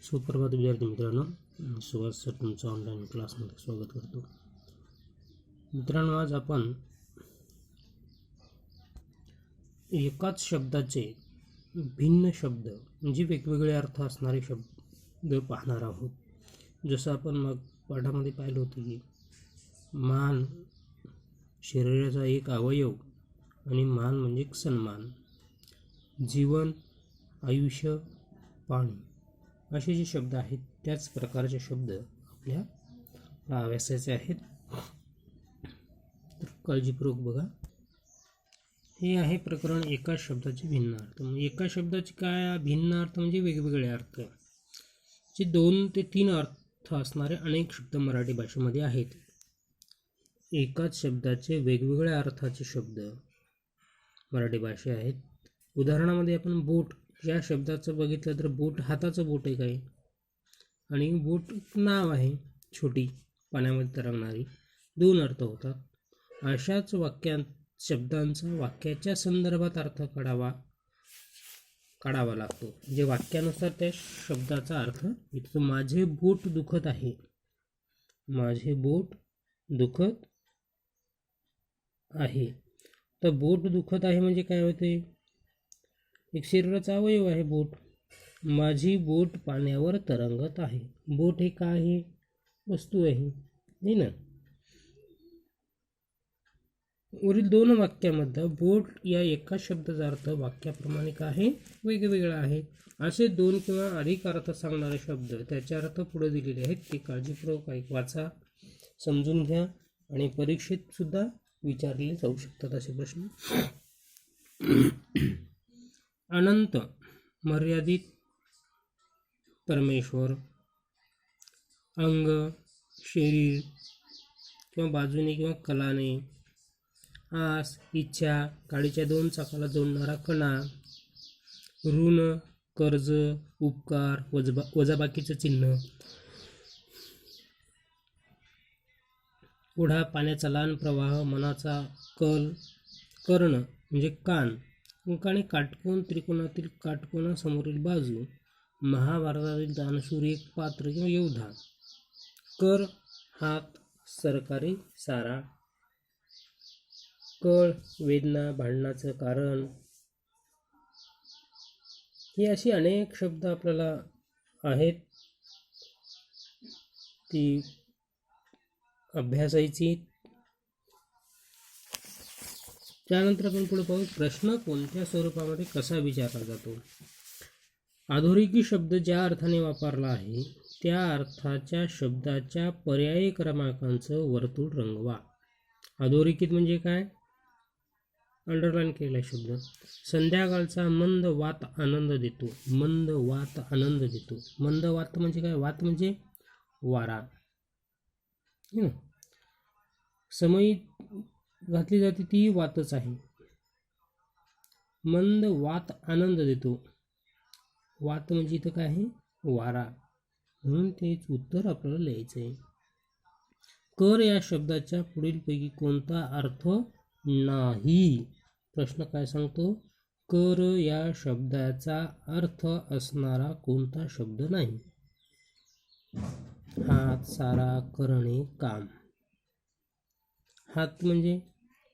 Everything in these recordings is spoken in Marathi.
सुप्रभात विद्यार्थी मित्रांनो, सुहास सर तुमचं ऑनलाईन क्लासमध्ये स्वागत करतो. मित्रांनो, आज आपण एकाच शब्दाचे भिन्न शब्द म्हणजे वेगवेगळे अर्थ असणारे शब्द पाहणार आहोत. जसं आपण मग पाठामध्ये पाहिलं होतं की मान शरीराचा एक अवयव आणि मान म्हणजे सन्मान, जीवन, आयुष्य, पाणी असे जे शब्द आहेत त्याच प्रकारचे शब्द आपल्या अभ्यासाचे आहेत. तर काळजीपूर्वक बघा. हे आहे प्रकरण एकाच शब्दाचे भिन्न अर्थ. म्हणजे एका शब्दाचे काय भिन्न अर्थ म्हणजे वेगवेगळे अर्थ, जे 2 ते 3 अर्थ असणारे अनेक शब्द मराठी भाषेमध्ये आहेत. एकाच शब्दाचे वेगवेगळ्या अर्थाचे शब्द मराठी भाषा आहेत. उदाहरणामध्ये आपण बोट या शब्दाचं बघितलं तर बोट हाताचं बोट एक आहे आणि बोट नाव आहे, छोटी पाण्यामध्ये तरंगणारी. 2 अर्थ होतात. अशाच शब्दांचा वाक्याच्या संदर्भात अर्थ काढावा लागतो. म्हणजे वाक्यानुसार त्या शब्दाचा अर्थ येतो. माझे बोट दुखत आहे, माझे बोट दुखत आहे. तर बोट दुखत आहे म्हणजे काय होते? एक शरीराचा अवयव आहे बोट. माझी बोट पाण्यावर तरंगत आहे. बोट हे काय आहे? वस्तू आहे, नाही ना. वरील 2 वाक्यामध्ये बोट या एका शब्दाचा अर्थ वाक्याप्रमाणे काय आहे? वेगवेगळा आहे. असे 2 किंवा अधिक अर्थ सांगणारे शब्द त्याचे अर्थ पुढे दिलेले आहेत. ते काळजीपूर्वक वाचा, समजून घ्या आणि परीक्षेत सुद्धा विचारले जाऊ शकतात असे प्रश्न. अनंत, मर्यादित, परमेश्वर, अंग, शरीर किंवा बाजूने किंवा कलाने, आस, इच्छा, गाडीच्या 2 चाकाला जोडणारा कणा, ऋण, कर्ज, उपकार, वजाबाकीचं चिन्ह, ओढा, पाण्याचा लहान प्रवाह, मनाचा कल, कर्ण म्हणजे कान, अंकाने काटकोन, त्रिकोणातील काटकोनासमोरील बाजू, महाभारतातील दानशूर एक पात्र किंवा योद्धा, कर, हात, सरकारी सारा, कळ, वेदना, भांडणाचं कारण. ही अशी अनेक शब्द आपल्याला आहेत, ती अभ्यासायची. त्यानंतर आपण पुढे पाहू, प्रश्न कोणत्या स्वरूपामध्ये कसा विचारला जातो. अधोरेखित शब्द ज्या अर्थाने वापरला आहे त्या अर्थाच्या शब्दाच्या पर्यायी क्रमांकांचं वर्तुळ रंगवा. अधोरेखित म्हणजे काय? अंडरलाईन केलेला शब्द. संध्याकाळचा मंद वात आनंद देतो. मंद वात आनंद देतो. मंद वात म्हणजे काय? वात म्हणजे वारा. समयी घातली जाते ती वातच आहे. मंद वात आनंद देतो. वात म्हणजे इथं काय आहे? वारा. म्हणून तेच उत्तर आपल्याला लिहायचं आहे. कर या शब्दाच्या पुढीलपैकी कोणता अर्थ नाही? प्रश्न काय सांगतो? कर या शब्दाचा अर्थ असणारा कोणता शब्द नाही? हात, सारा, करणे, काम. हात म्हणजे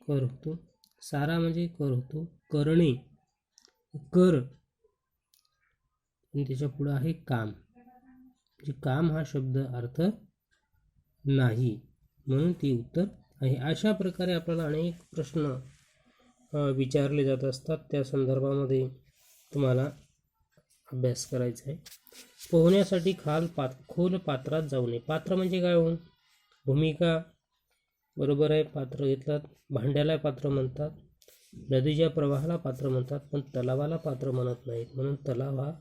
कर होतो, सारा म्हणजे कर होतो, करणे कर आणि त्याच्या पुढे आहे काम. म्हणजे काम हा शब्द अर्थ नाही, म्हणून ते उत्तर आहे. अशा प्रकारे आपल्याला अनेक प्रश्न विचारले जात असतात. त्या संदर्भामध्ये तुम्हाला अभ्यास करायचा आहे. पोहण्यासाठी खोल पात्रात जाऊ नये. पात्र म्हणजे काय हो? भूमिका, बरोबर आहे. पात्र घेतलात. भांड्याला पात्र म्हणतात, नदीच्या प्रवाहाला पात्र म्हणतात, पण तलावाला पात्र म्हणत नाहीत. म्हणून तलाव हा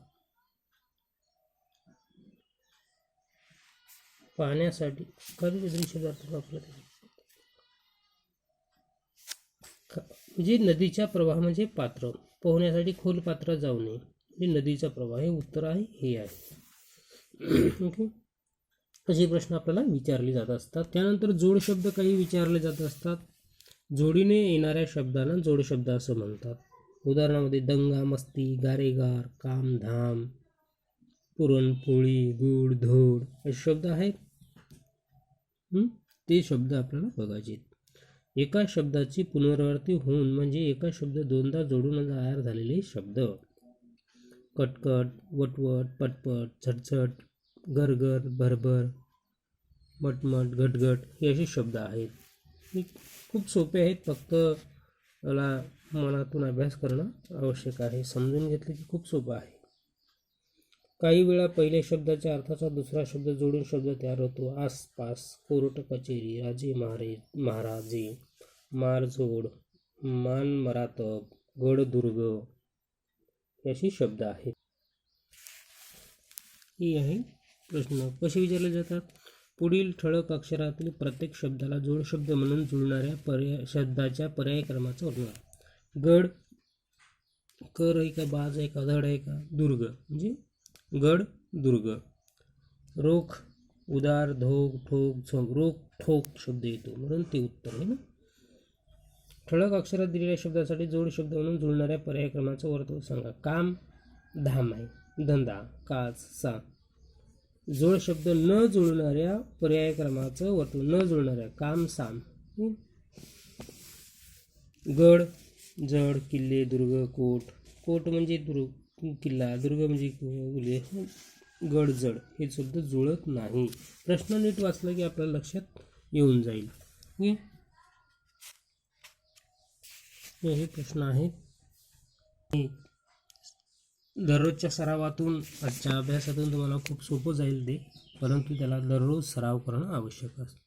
पाहण्यासाठी शब्दार्थ वापरला. म्हणजे नदीच्या प्रवाह म्हणजे पात्र. पोहण्यासाठी खोल पात्रात जाऊ नये म्हणजे नदीचा प्रवाह हे उत्तर आहे, हे आहे. ओके, असे प्रश्न आपल्याला विचारले जात असतात. त्यानंतर जोड शब्द काही विचारले जात असतात. जोडीने येणाऱ्या शब्दांना जोड शब्द असं म्हणतात. उदाहरणामध्ये दंगा, मस्ती, गारेगार, काम, धाम, पुरणपोळी, गूळ, धोड असे शब्द आहेत. ते शब्द आपल्याला बघायचे आहेत. एका शब्दाची पुनरावृत्ती होऊन म्हणजे एका शब्द दोनदा जोडून तयार झालेले शब्द. कटकट, वटवट, पटपट, झटझट, गरगर, भरभर, मटमट, घटघट हे असे शब्द आहेत. हे खूप सोपे आहेत, फक्त मला मनातून अभ्यास करणं आवश्यक आहे. समजून घेतले की खूप सोपं आहे. काही वेळा पहिल्या शब्दाच्या अर्थाचा दुसरा शब्द जोडून शब्द तयार होतो. आसपास, कोर्ट कचेरी, राजे महाराजे, मारझोड, मानमरातब, गडदुर्ग हे असे शब्द आहेत. ही आहे प्रश्न. कसे विचारले जातात? पुढील ठळक अक्षरातील प्रत्येक शब्दाला जोडशब्द म्हणून जुळणाऱ्या शब्दाच्या पर्याय क्रमाचा वर्णन. गड, कर आहे का, बाज आहे का, धड आहे का, दुर्ग म्हणजे गड दुर्ग. रोख, उदार, धोक, ठोक, झोंक, रोख ठोक शब्द येतो म्हणून ते उत्तर आहे ना. ठळक अक्षरात दिलेल्या शब्दासाठी जोड शब्द म्हणून जुळणाऱ्या पर्याय क्रमाचा वर्तुळ सांगा. काम, धाम आहे. धंदा, काच, सा. जोड शब्द न जुळणाऱ्या पर्याय क्रमाचं वर्तुळ. न जुळणाऱ्या काम, साम. गड, जड, किल्ले, दुर्ग, कोट. कोट म्हणजे किल्ला, दुर्ग म्हणजे गड, जड हे शब्द जुळत नाही. प्रश्न नीट वाचला की आपल्याला लक्षात येऊन जाईल. हे प्रश्न आहेत. दररोजच्या सरावातून, आजच्या अभ्यासातून तुम्हाला खूप सोपं जाईल ते, परंतु त्याला दररोज सराव करणं आवश्यक असतं.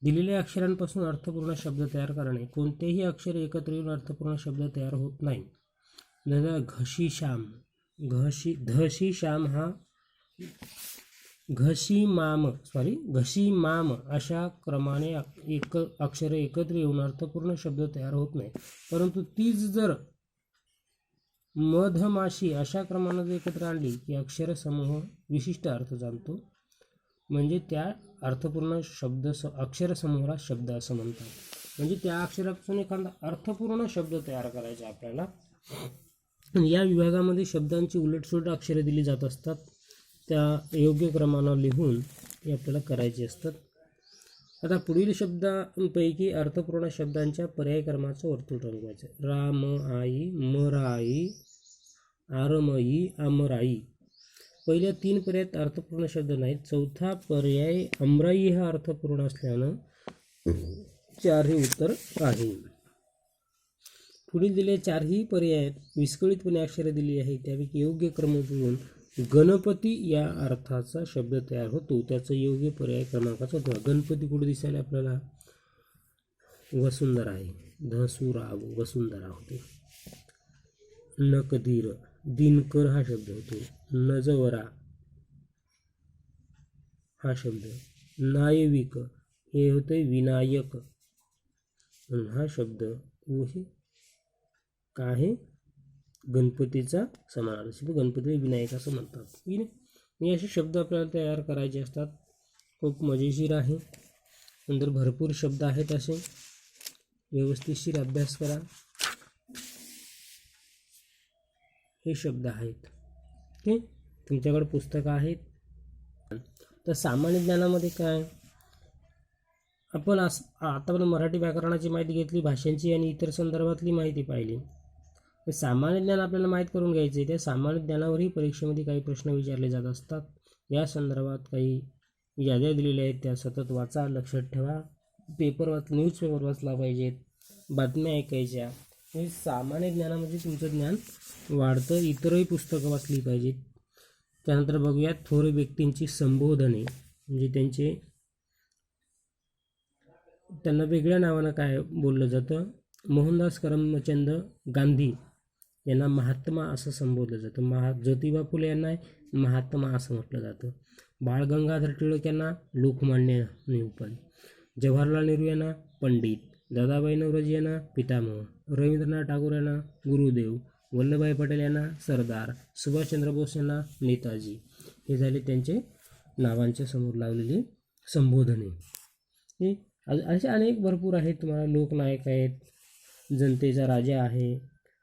दिलेल्या अक्षरांपासून अर्थपूर्ण शब्द तयार करणे. कोणतेही अक्षर एकत्र येऊन अर्थपूर्ण शब्द तयार होत नाही. घशीश्याम, धशीश्याम हा घशीमाम अशा क्रमाने अक्षरे एकत्र येऊन अर्थपूर्ण शब्द तयार होत नाही. परंतु तीच जर मधमाशी अशा क्रमाने जर एकत्र आणली की अक्षर समूह विशिष्ट अर्थ जाणतो, म्हणजे त्या अर्थपूर्ण शब्द अक्षर समूहाला शब्द असं म्हणतात. म्हणजे त्या अक्षरापासून एखादा अर्थपूर्ण शब्द तयार करायचा आपल्याला. या विभागामध्ये शब्दांची उलटसुलट अक्षरे दिली जात असतात. त्या योग्य क्रमानं लिहून ते आपल्याला करायचे असतात. आता पुढील शब्दांपैकी अर्थपूर्ण शब्दांच्या पर्याय क्रमाचं वर्तुळ रंगवायचं. राम, आई, मराई, आरमई, आमराई. पहिल्या 3 पर्यायात अर्थपूर्ण शब्द नाहीत. चौथा पर्याय अमराई हा अर्थपूर्ण असल्यानं 4 हे उत्तर आहे. पुढील दिलेल्या 4ही पर्यायात विस्कळीतपणे अक्षरे दिली आहे. त्यापैकी योग्य क्रम जुळून गणपती या अर्थाचा शब्द तयार होतो. त्याचं योग्य पर्याय क्रमांकाचा होतो. गणपती कुठे दिसायला आपल्याला? वसुंधरा आहे. धसुराव वसुंधरा होते. नकदीर, दिनकर हा शब्द होतो. नजवरा हा शब्द. नायविक हे होते विनायक, हा शब्द काय आहे? गणपतीचा समानार्थी. गणपती विनायक असं म्हणतात. हे असे शब्द आपल्याला तयार करायचे असतात. खूप मजेशीर आहे. नंतर भरपूर शब्द आहेत असे. व्यवस्थितशीर अभ्यास करा. हे शब्द आहेत. ठीक, तुमच्याकडे पुस्तकं आहेत. तर सामान्य ज्ञानामध्ये काय, आपण आतापर्यंत मराठी व्याकरणाची माहिती घेतली, भाषांची आणि इतर संदर्भातली माहिती पाहिली. सामान्य ज्ञान आपल्याला माहीत करून घ्यायचं आहे. त्या सामान्य ज्ञानावरही परीक्षेमध्ये काही प्रश्न विचारले जात असतात. या संदर्भात काही याद्या दिलेल्या आहेत, त्या सतत वाचा, लक्षात ठेवा. न्यूजपेपर वाचला पाहिजेत, बातम्या ऐकायच्या. हे सामान्य ज्ञानामध्ये तुमचं ज्ञान वाढतं. इतरही पुस्तकं वाचली पाहिजेत. त्यानंतर बघूयात थोर व्यक्तींची संबोधने, म्हणजे त्यांना वेगळ्या नावानं काय बोललं जातं. मोहनदास करमचंद गांधी यांना महात्मा असं संबोधलं जातं. ज्योतिबा फुले यांना महात्मा असं म्हटलं जातं. बाळ गंगाधर टिळक यांना लोकमान्य निरूपण. जवाहरलाल नेहरू यांना पंडित. दादाभाई नौरोजी यांना पितामह. रवींद्रनाथ टागोर यांना गुरुदेव. वल्लभभाई पटेल यांना सरदार. सुभाषचंद्र बोस यांना नेताजी. हे झाले त्यांचे नावांच्या समोर लावलेली संबोधने. हे असे अनेक भरपूर आहेत. तुम्हाला लोकनायक आहेत, जनतेचा राजा आहे,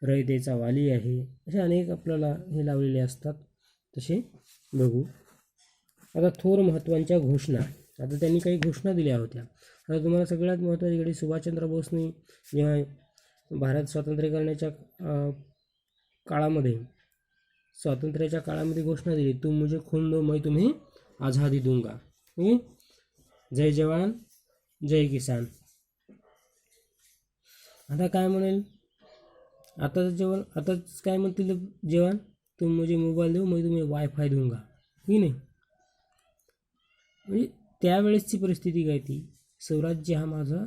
रयतेचा वाली आहे, असे अनेक आपल्याला हे लावलेले असतात. तसे बघू. आता थोर महत्त्वाच्या घोषणा. आता त्यांनी काही घोषणा दिल्या होत्या. आता तुम्हाला सगळ्यात महत्त्वाची घडी सुभाषचंद्र बोसनी जेव्हा भारत स्वातंत्र्य करण्याच्या काळामध्ये स्वातंत्र्याच्या काळामध्ये घोषणा दिली, तुम मुझे खून दो मैं तुम्हें आझादी दूंगा. जय जवान जय किसान. आता काय म्हणेल, आता काय म्हणतील जवान, तुम मुझे मोबाईल देऊ मैं तुम्हें वायफाय दूंगा, की नाही. म्हणजे त्यावेळेसची परिस्थिती काय ती, स्वराज्य हा माझा,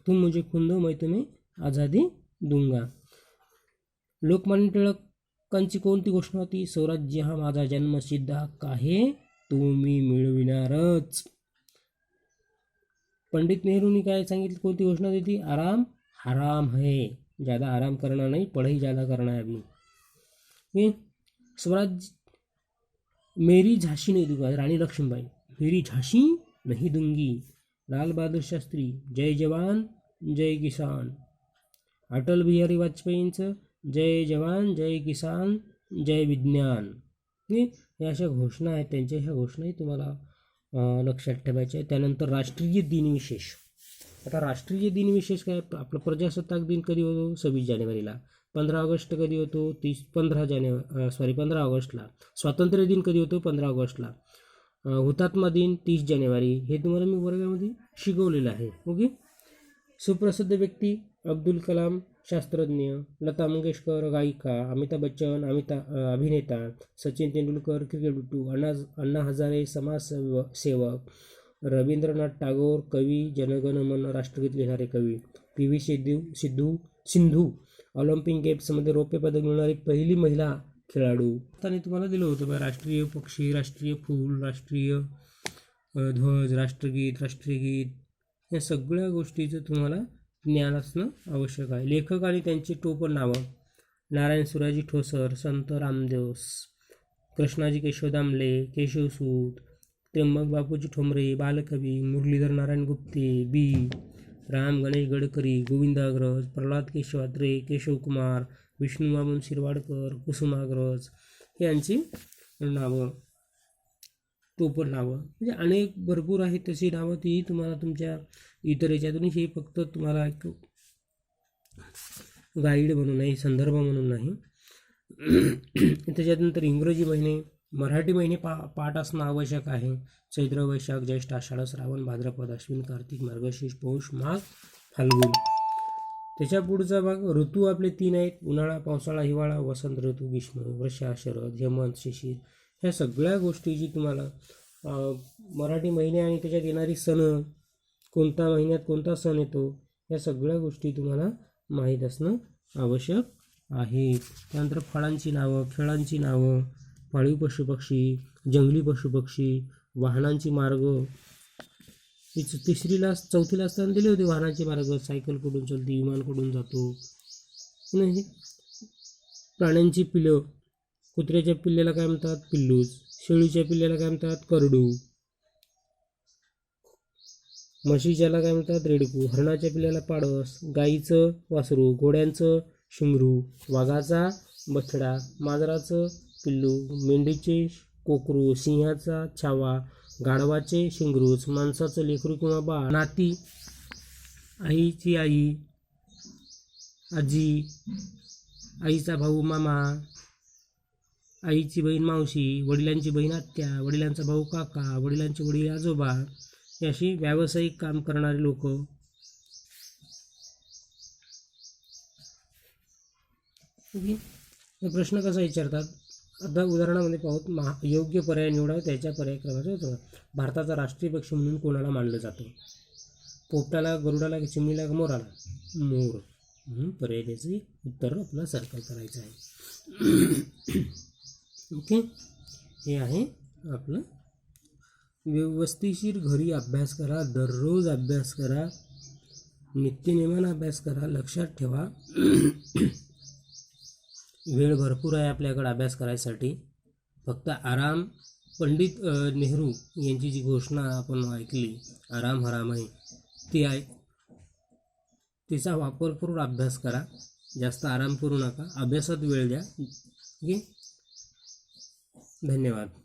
तुम मुझे खून दो मैं तुम्हें आझादी दूंगा. लोकमान्य टिळकांची कोणती घोषणा होती, स्वराज्य हा माझा जन्मसिद्ध हक्क आहे, तो मी मिळविणारच. पंडित नेहरूंनी काय सांगितलं, कोणती घोषणा दिली, आराम हराम है, ज़्यादा आराम करना नहीं, पढ़ाई ज़्यादा करना है अभी. स्वराज मेरी झांसी नहीं दूंगा, रानी लक्ष्मीबाई, मेरी झांसी नहीं दूंगी. लाल बहादूर शास्त्री, जय जवान जय किसान. अटल बिहारी वाजपेयींचं जय जवान जय किसान जय विज्ञान. या अशा घोषणा आहेत त्यांच्या, ह्या घोषणाही तुम्हाला लक्षात ठेवायच्या आहे. त्यानंतर राष्ट्रीय दिनविशेष. आता राष्ट्रीय दिनविशेष काय, आपला प्रजासत्ताक दिन कधी होतो, 26 जानेवारीला. 15 ऑगस्ट कधी होतो, 15 ऑगस्टला. स्वातंत्र्य दिन कधी होतो, 15 ऑगस्टला. हुतात्मा दिन 30 जानेवारी. हे तुम्हाला मी वर्गामध्ये शिकवलेलं आहे. ओके. सुप्रसिद्ध व्यक्ती, अब्दुल कलाम शास्त्रज्ञ, लता मंगेशकर गायिका, अमिताभ बच्चन अभिनेता, सचिन तेंडुलकर क्रिकेटपटू, अण्णा हजारे समाजसेवक, रवींद्रनाथ टागोर कवी, जनगण मन राष्ट्रगीत लिहिणारे कवी, पी.व्ही. सिंधू ऑलिम्पिक गेम्समध्ये रौप्य पदक मिळणारी पहिली महिला खेळाडू. त्यांनी तुम्हाला दिलं होतं बघा, राष्ट्रीय पक्षी, राष्ट्रीय फूल, राष्ट्रीय ध्वज, राष्ट्रगीत, राष्ट्रीय गीत, या सगळ्या गोष्टीचं तुम्हाला ज्ञान असणं आवश्यक आहे. लेखक आणि त्यांची टोपण नावं, नारायण सुराजी ठोसर, संत रामदेव, कृष्णाजी केशव दामले, केशवसूत, त्र्यंबक बापूजी ठोंबरे, बालकवी, मुरलीधर नारायण गुप्ते, बी. राम गणेश गडकरी, गोविंदाग्रज, प्रल्हाद केशवात्रे, केशवकुमार, विष्णू बाबू शिरवाडकर, कुसुमाग्रज, हे यांची नावं, टोपण नावं. म्हणजे अनेक भरपूर आहेत तशी नावं, ती तुम्हाला तुमच्या इतर याच्यातून, हे फक्त तुम्हाला एक गाईड म्हणून नाही, संदर्भ म्हणून नाही. त्याच्यानंतर इंग्रजी महिने, मराठी महिने पाठ असणं आवश्यक आहे. चैत्र वैशाख ज्येष्ठ आषाढ श्रावण भाद्रपद अश्विन कार्तिक मार्गशीर्ष पौष माघ फाल्गुन. त्याच्या पुढचा भाग, ऋतू आपले 3 आहेत, उन्हाळा पावसाळा हिवाळा, वसंत ऋतू ग्रीष्म, वर्षा शरद हेमंत शिशिर. ह्या सगळ्या गोष्टीची तुम्हाला मराठी महिने आणि त्याच्यात येणारी सण, कोणत्या महिन्यात कोणता सण येतो, या सगळ्या गोष्टी तुम्हाला माहीत असणं आवश्यक आहे. त्यानंतर फळांची नावं, खेळांची नावं, पाळीव पशुपक्षी, जंगली पशुपक्षी, वाहनांची मार्ग. चौथीला असताना दिले होते वाहनांचे मार्ग, सायकल कुठून चलते, विमान कुठून जातो. प्राण्यांची पिल्लं, कुत्र्याच्या पिल्ल्याला काय म्हणतात, पिल्लूज. शेळीच्या पिल्ल्याला काय म्हणतात, करडू. म्हशीच्याला काय म्हणतात, रेडकू. हरणाच्या पिल्ल्याला पाडस. गाईचं वासरू, घोड्यांचं शिंगरू, वाघाचा बछडा, मांजराचं पिल्लू, मेंढीचे कोकरू, सिंहाचा छावा, गाढवाचे शिंगरूच, माणसाचं लेकरू किंवा बाळ, नाती, आईची आई, आजी, आईचा भाऊ मामा, आईची बहीण मावशी, वडिलांची बहीण आत्या, वडिलांचा भाऊ काका, वडिलांचे वडील आजोबा. हे अशी व्यावसायिक काम करणारे लोक. प्रश्न कसा विचारतात, आता उदाहरणामध्ये पाहूत, योग्य पर्याय निवडा, त्याच्या पर्याय क्रमांक होतो. भारताचा राष्ट्रीय पक्षी म्हणून कोणाला मानलं जातं, पोपटाला, गरुडाला, चिमणीला, मोराला, मोर. म्हणून पर्याय द्यायचं, उत्तर आपल्याला सर्कल करायचं आहे. ओके. हे आहे आपलं. व्यवस्थिशीर घरी अभ्यास करा, दररोज अभ्यास करा, नित्यनेमानं अभ्यास करा. लक्षात ठेवा, वेळ भरपूर आहे आपल्याकडे अभ्यास करायसाठी. फक्त आराम, पंडित नेहरू यांची जी घोषणा आपण ऐकली, आराम हराम आहे, ती आहे, तिचा वापर करून अभ्यास करा. जास्त आराम करू नका, अभ्यासात वेळ द्या. ओके. धन्यवाद.